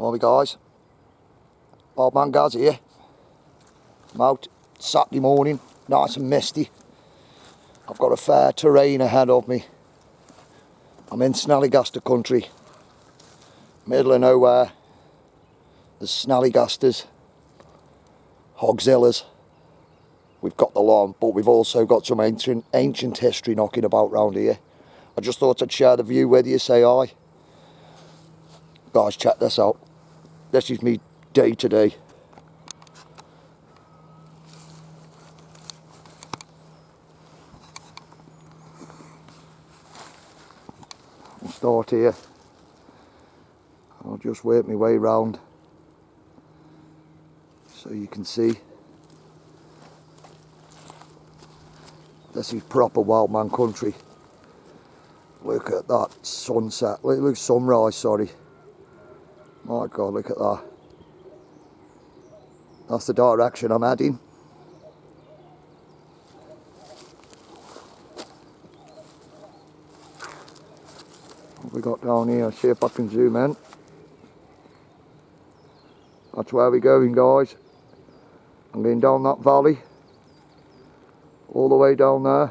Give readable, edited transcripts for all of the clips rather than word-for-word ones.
Morning guys, Wildman Gaz here. I'm out Saturday morning, nice and misty. I've got a fair terrain ahead of me. I'm in Snellygaster country, middle of nowhere. There's Snellygasters, Hogzillas. We've got the lawn, but we've also got some ancient history knocking about round here. I just thought I'd share the view with you, say hi. Guys, check this out. This is me day to day. I'll start here. I'll just work my way round so you can see. This is proper Wildman country. Look at that sunset. Look, sunrise, sorry. My God, look at that. That's the direction I'm heading. What have we got down here? See if I can zoom in. That's where we're going, guys. I'm going down that valley. All the way down there.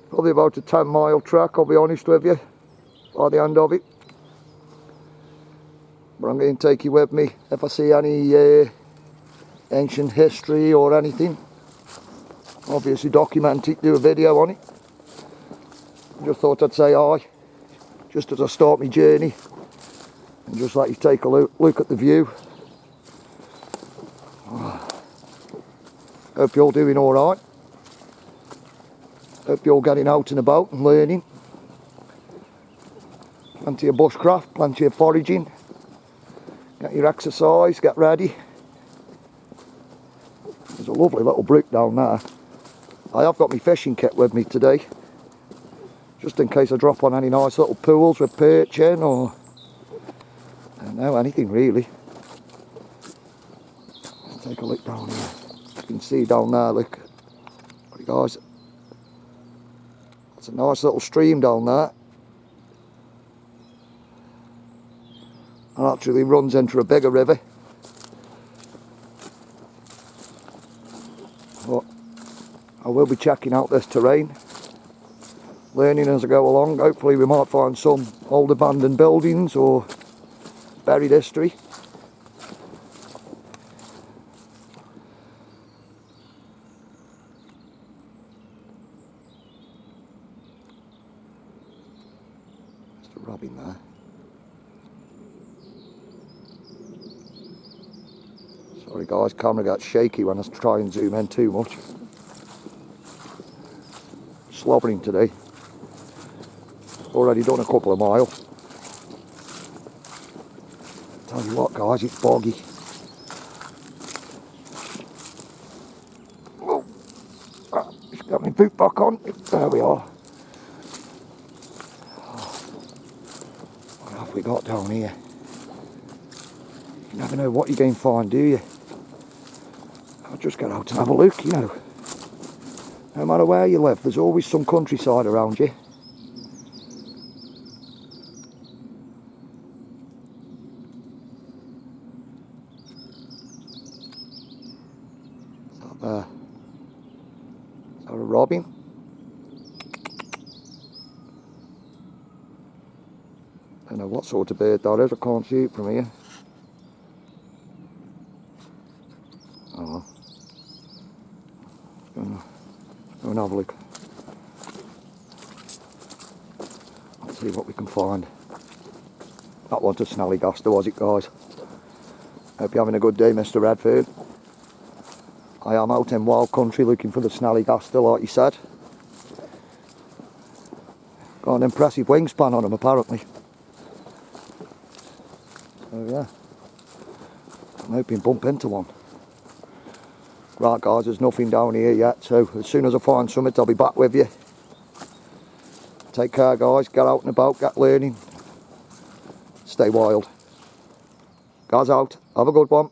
Probably about a 10-mile trek, I'll be honest with you, by the end of it. But I'm going to take you with me if I see any ancient history or anything. Obviously document it, do a video on it. Just thought I'd say hi, just as I start my journey. And just let you take a look at the view. Hope you're all doing alright. Hope you're all getting out and about and learning. Plenty of bushcraft, plenty of foraging. Get your exercise, get ready. There's a lovely little brook down there. I have got my fishing kit with me today, just in case I drop on any nice little pools with perch in, or I don't know, anything really. Let's take a look down here. You can see down there, look. Right, guys, it's a nice little stream down there. And actually runs into a bigger river. But I will be checking out this terrain, learning as I go along. Hopefully we might find some old abandoned buildings or buried history. Just a robin there. Sorry guys, camera gets shaky when I try and zoom in too much. Slobbering today. Already done a couple of miles. Tell you what guys, it's foggy. Oh, just got my boot back on. There we are. What have we got down here? You never know what you're going to find, do you? I'll just get out and have a look, you know. No matter where you live, there's always some countryside around you. Is that there? Is that a robin? I don't know what sort of bird that is, I can't see it from here. Oh well. Go and have a look. Let's see what we can find. That wasn't a Snellygaster, was it guys? Hope you're having a good day, Mr. Redford. I am out in wild country looking for the Snellygaster, like you said. Got an impressive wingspan on him apparently. So yeah, I'm hoping bump into one. Right guys, there's nothing down here yet, so as soon as I find something I'll be back with you. Take care guys, get out and about, get learning. Stay wild. Guys out, have a good one.